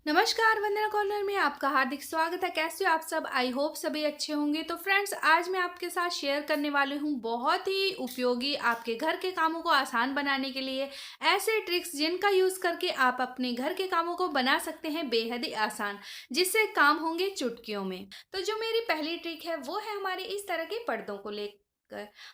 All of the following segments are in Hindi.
नमस्कार, वंदना कॉर्नर में आपका हार्दिक स्वागत है। कैसे हो आप सब? आई होप सभी अच्छे होंगे। तो फ्रेंड्स, आज मैं आपके साथ शेयर करने वाली हूँ बहुत ही उपयोगी आपके घर के कामों को आसान बनाने के लिए ऐसे ट्रिक्स जिनका यूज़ करके आप अपने घर के कामों को बना सकते हैं बेहद ही आसान, जिससे काम होंगे चुटकियों में। तो जो मेरी पहली ट्रिक है वो है हमारे इस तरह के पर्दों को लेकर।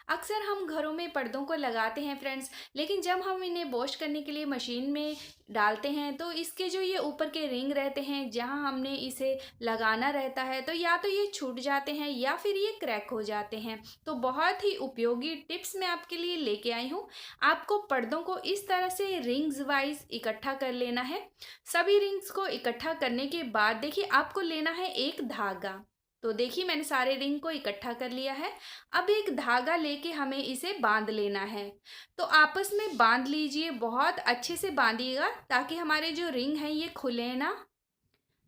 अक्सर हम घरों में पर्दों को लगाते हैं फ्रेंड्स, लेकिन जब हम इन्हें वॉश करने के लिए मशीन में डालते हैं तो इसके जो ये ऊपर के रिंग रहते हैं जहां हमने इसे लगाना रहता है, तो या तो ये छूट जाते हैं या फिर ये क्रैक हो जाते हैं। तो बहुत ही उपयोगी टिप्स मैं आपके लिए लेके आई हूँ। आपको पर्दों को इस तरह से रिंग्स वाइज इकट्ठा कर लेना है। सभी रिंग्स को इकट्ठा करने के बाद देखिए आपको लेना है एक धागा। तो देखिए मैंने सारे रिंग को इकट्ठा कर लिया है। अब एक धागा लेके हमें इसे बांध लेना है। तो आपस में बांध लीजिए, बहुत अच्छे से बांधिएगा ताकि हमारे जो रिंग हैं ये खुले ना।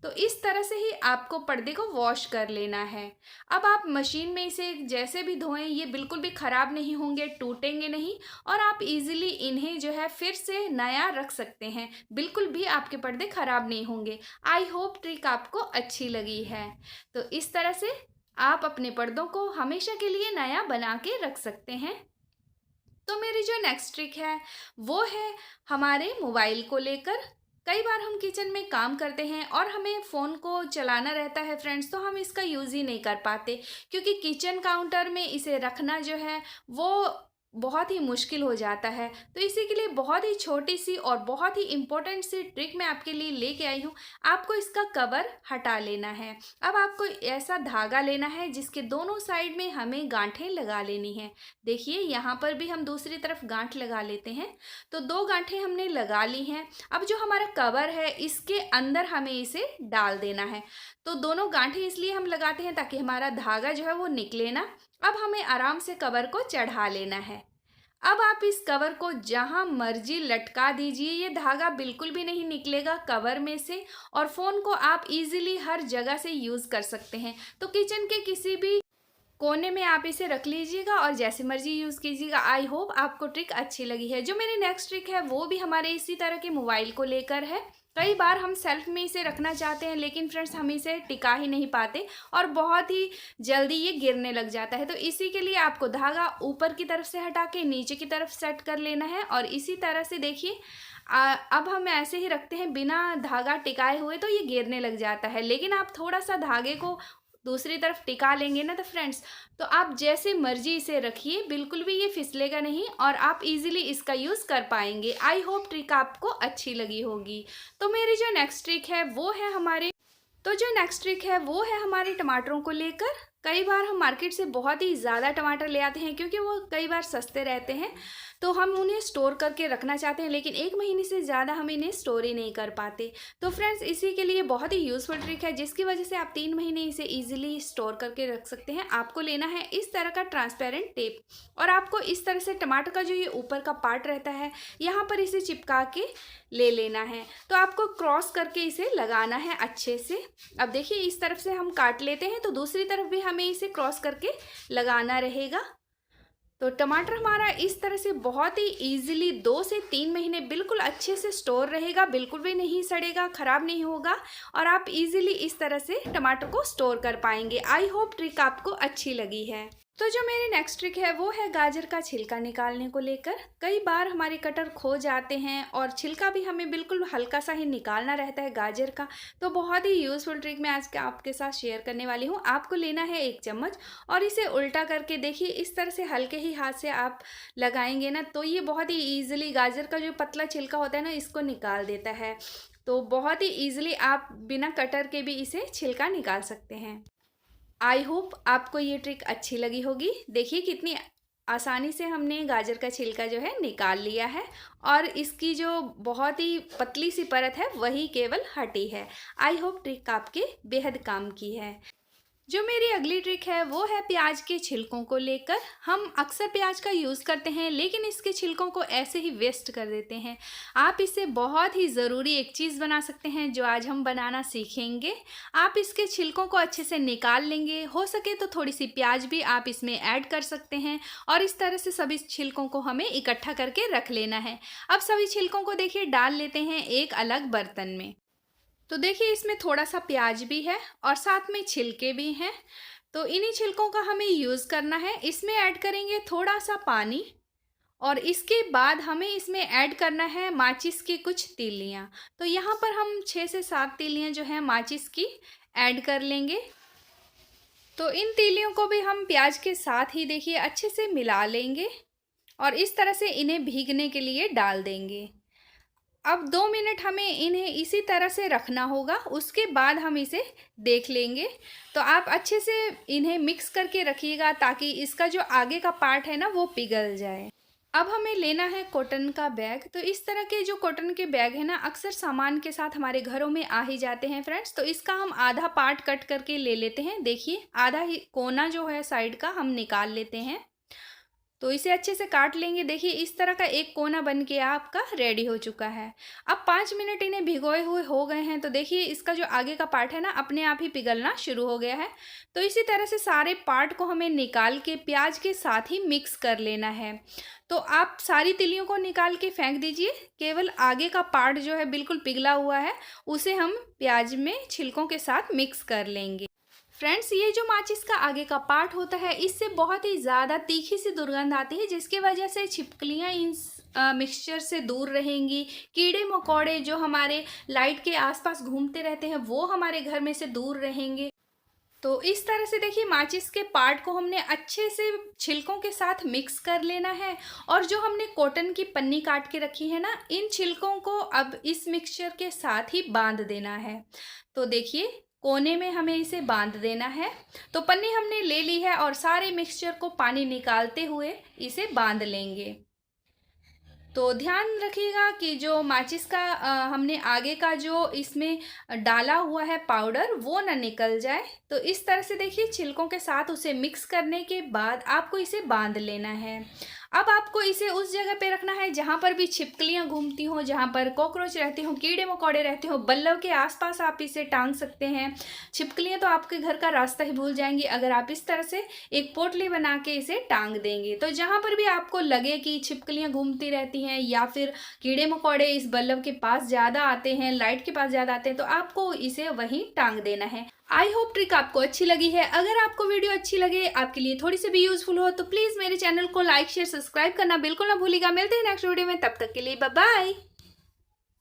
तो इस तरह से ही आपको पर्दे को वॉश कर लेना है। अब आप मशीन में इसे जैसे भी धोएं ये बिल्कुल भी ख़राब नहीं होंगे, टूटेंगे नहीं और आप इजीली इन्हें जो है फिर से नया रख सकते हैं। बिल्कुल भी आपके पर्दे ख़राब नहीं होंगे। आई होप ट्रिक आपको अच्छी लगी है। तो इस तरह से आप अपने पर्दों को हमेशा के लिए नया बना के रख सकते हैं। तो मेरी जो नेक्स्ट ट्रिक है वो है हमारे मोबाइल को लेकर। कई बार हम किचन में काम करते हैं और हमें फ़ोन को चलाना रहता है फ्रेंड्स, तो हम इसका यूज़ ही नहीं कर पाते क्योंकि किचन काउंटर में इसे रखना जो है वो बहुत ही मुश्किल हो जाता है। तो इसी के लिए बहुत ही छोटी सी और बहुत ही इम्पोर्टेंट सी ट्रिक मैं आपके लिए लेके आई हूँ। आपको इसका कवर हटा लेना है। अब आपको ऐसा धागा लेना है जिसके दोनों साइड में हमें गांठें लगा लेनी है। देखिए यहाँ पर भी हम दूसरी तरफ गांठ लगा लेते हैं। तो दो गांठें हमने लगा ली हैं। अब जो हमारा कवर है इसके अंदर हमें इसे डाल देना है। तो दोनों गांठें इसलिए हम लगाते हैं ताकि हमारा धागा जो है वो निकले ना। अब हमें आराम से कवर को चढ़ा लेना है। अब आप इस कवर को जहां मर्जी लटका दीजिए, ये धागा बिल्कुल भी नहीं निकलेगा कवर में से और फ़ोन को आप इजीली हर जगह से यूज़ कर सकते हैं। तो किचन के किसी भी कोने में आप इसे रख लीजिएगा और जैसे मर्जी यूज़ कीजिएगा। आई होप आपको ट्रिक अच्छी लगी है। जो मेरी नेक्स्ट ट्रिक है वो भी हमारे इसी तरह के मोबाइल को लेकर है। कई बार हम सेल्फ में इसे रखना चाहते हैं लेकिन फ्रेंड्स हम इसे टिका ही नहीं पाते और बहुत ही जल्दी ये गिरने लग जाता है। तो इसी के लिए आपको धागा ऊपर की तरफ से हटा के नीचे की तरफ सेट कर लेना है और इसी तरह से देखिए अब हम ऐसे ही रखते हैं बिना धागा टिकाए हुए तो ये गिरने लग जाता है। लेकिन आप थोड़ा सा धागे को दूसरी तरफ टिका लेंगे ना तो फ्रेंड्स, तो आप जैसे मर्जी इसे रखिए, बिल्कुल भी ये फिसलेगा नहीं और आप इजीली इसका यूज़ कर पाएंगे। आई होप ट्रिक आपको अच्छी लगी होगी। तो मेरी जो नेक्स्ट ट्रिक है वो है हमारे तो जो नेक्स्ट ट्रिक है वो है हमारे टमाटरों को लेकर। कई बार हम मार्केट से बहुत ही ज़्यादा टमाटर ले आते हैं क्योंकि वो कई बार सस्ते रहते हैं। तो हम उन्हें स्टोर करके रखना चाहते हैं लेकिन एक महीने से ज़्यादा हम इन्हें स्टोर ही नहीं कर पाते। तो फ्रेंड्स इसी के लिए बहुत ही यूज़फुल ट्रिक है जिसकी वजह से आप 3 महीने इसे ईजिली स्टोर करके रख सकते हैं। आपको लेना है इस तरह का ट्रांसपेरेंट टेप और आपको इस तरह से टमाटर का जो ये ऊपर का पार्ट रहता है यहाँ पर इसे चिपका के ले लेना है। तो आपको क्रॉस करके इसे लगाना है अच्छे से। अब देखिए इस तरफ से हम काट लेते हैं तो दूसरी तरफ भी हमें इसे क्रॉस करके लगाना रहेगा। तो टमाटर हमारा इस तरह से बहुत ही इजीली 2 से 3 महीने बिल्कुल अच्छे से स्टोर रहेगा, बिल्कुल भी नहीं सड़ेगा, ख़राब नहीं होगा और आप इजीली इस तरह से टमाटर को स्टोर कर पाएंगे। आई होप ट्रिक आपको अच्छी लगी है। तो जो मेरी नेक्स्ट ट्रिक है वो है गाजर का छिलका निकालने को लेकर। कई बार हमारे कटर खो जाते हैं और छिलका भी हमें बिल्कुल हल्का सा ही निकालना रहता है गाजर का। तो बहुत ही यूज़फुल ट्रिक मैं आज आपके साथ शेयर करने वाली हूँ। आपको लेना है एक चम्मच और इसे उल्टा करके देखिए इस तरह से हल्के ही हाथ से आप लगाएंगे ना तो ये बहुत ही ईजिली गाजर का जो पतला छिलका होता है ना इसको निकाल देता है। तो बहुत ही ईजिली आप बिना कटर के भी इसे छिलका निकाल सकते हैं। आई होप आपको ये ट्रिक अच्छी लगी होगी। देखिए कितनी आसानी से हमने गाजर का छिलका जो है निकाल लिया है और इसकी जो बहुत ही पतली सी परत है वही केवल हटी है। आई होप ट्रिक आपके बेहद काम की है। जो मेरी अगली ट्रिक है वो है प्याज के छिलकों को लेकर। हम अक्सर प्याज का यूज़ करते हैं लेकिन इसके छिलकों को ऐसे ही वेस्ट कर देते हैं। आप इससे बहुत ही ज़रूरी एक चीज़ बना सकते हैं जो आज हम बनाना सीखेंगे। आप इसके छिलकों को अच्छे से निकाल लेंगे, हो सके तो थोड़ी सी प्याज भी आप इसमें ऐड कर सकते हैं और इस तरह से सभी छिलकों को हमें इकट्ठा करके रख लेना है। अब सभी छिलकों को देखिए डाल लेते हैं एक अलग बर्तन में। तो देखिए इसमें थोड़ा सा प्याज भी है और साथ में छिलके भी हैं। तो इन्हीं छिलकों का हमें यूज़ करना है। इसमें ऐड करेंगे थोड़ा सा पानी और इसके बाद हमें इसमें ऐड करना है माचिस की कुछ तीलियाँ। तो यहाँ पर हम 6 से 7 तीलियाँ जो हैं माचिस की ऐड कर लेंगे। तो इन तीलियों को भी हम प्याज के साथ ही देखिए अच्छे से मिला लेंगे और इस तरह से इन्हें भीगने के लिए डाल देंगे। अब 2 मिनट हमें इन्हें इसी तरह से रखना होगा, उसके बाद हम इसे देख लेंगे। तो आप अच्छे से इन्हें मिक्स करके रखिएगा ताकि इसका जो आगे का पार्ट है ना वो पिघल जाए। अब हमें लेना है कॉटन का बैग। तो इस तरह के जो कॉटन के बैग है ना अक्सर सामान के साथ हमारे घरों में आ ही जाते हैं फ्रेंड्स। तो इसका हम आधा पार्ट कट करके ले लेते हैं। देखिए आधा ही कोना जो है साइड का हम निकाल लेते हैं। तो इसे अच्छे से काट लेंगे। देखिए इस तरह का एक कोना बन के आपका रेडी हो चुका है। अब 5 मिनट इन्हें भिगोए हुए हो गए हैं। तो देखिए इसका जो आगे का पार्ट है ना अपने आप ही पिघलना शुरू हो गया है। तो इसी तरह से सारे पार्ट को हमें निकाल के प्याज के साथ ही मिक्स कर लेना है। तो आप सारी तिलियों को निकाल के फेंक दीजिए। केवल आगे का पार्ट जो है बिल्कुल पिघला हुआ है उसे हम प्याज में छिलकों के साथ मिक्स कर लेंगे। फ्रेंड्स ये जो माचिस का आगे का पार्ट होता है इससे बहुत ही ज़्यादा तीखी सी दुर्गंध आती है, जिसकी वजह से छिपकलियाँ इस मिक्सचर से दूर रहेंगी। कीड़े मकोड़े जो हमारे लाइट के आसपास घूमते रहते हैं वो हमारे घर में से दूर रहेंगे। तो इस तरह से देखिए माचिस के पार्ट को हमने अच्छे से छिलकों के साथ मिक्स कर लेना है। और जो हमने कॉटन की पन्नी काट के रखी है ना इन छिलकों को अब इस मिक्सचर के साथ ही बांध देना है। तो देखिए कोने में हमें इसे बांध देना है। तो पन्नी हमने ले ली है और सारे मिक्सचर को पानी निकालते हुए इसे बांध लेंगे। तो ध्यान रखिएगा कि जो माचिस का हमने आगे का जो इसमें डाला हुआ है पाउडर वो ना निकल जाए। तो इस तरह से देखिए छिलकों के साथ उसे मिक्स करने के बाद आपको इसे बांध लेना है। अब आपको इसे उस जगह पे रखना है जहाँ पर भी छिपकलियाँ घूमती हों, जहाँ पर कॉकरोच रहते हों, कीड़े मकोड़े रहते हों। बल्लव के आसपास आप इसे टांग सकते हैं। छिपकलियाँ तो आपके घर का रास्ता ही भूल जाएंगी अगर आप इस तरह से एक पोटली बना के इसे टांग देंगे। तो जहाँ पर भी आपको लगे कि छिपकलियाँ घूमती रहती हैं या फिर कीड़े मकोड़े इस बल्लव के पास ज़्यादा आते हैं, लाइट के पास ज़्यादा आते हैं, तो आपको इसे वहीं टांग देना है। आई होप ट्रिक आपको अच्छी लगी है। अगर आपको वीडियो अच्छी लगे, आपके लिए थोड़ी सी भी यूजफुल हो, तो प्लीज़ मेरे चैनल को लाइक शेयर सब्सक्राइब करना बिल्कुल ना भूलिएगा। मिलते हैं नेक्स्ट वीडियो में, तब तक के लिए बाय बाय।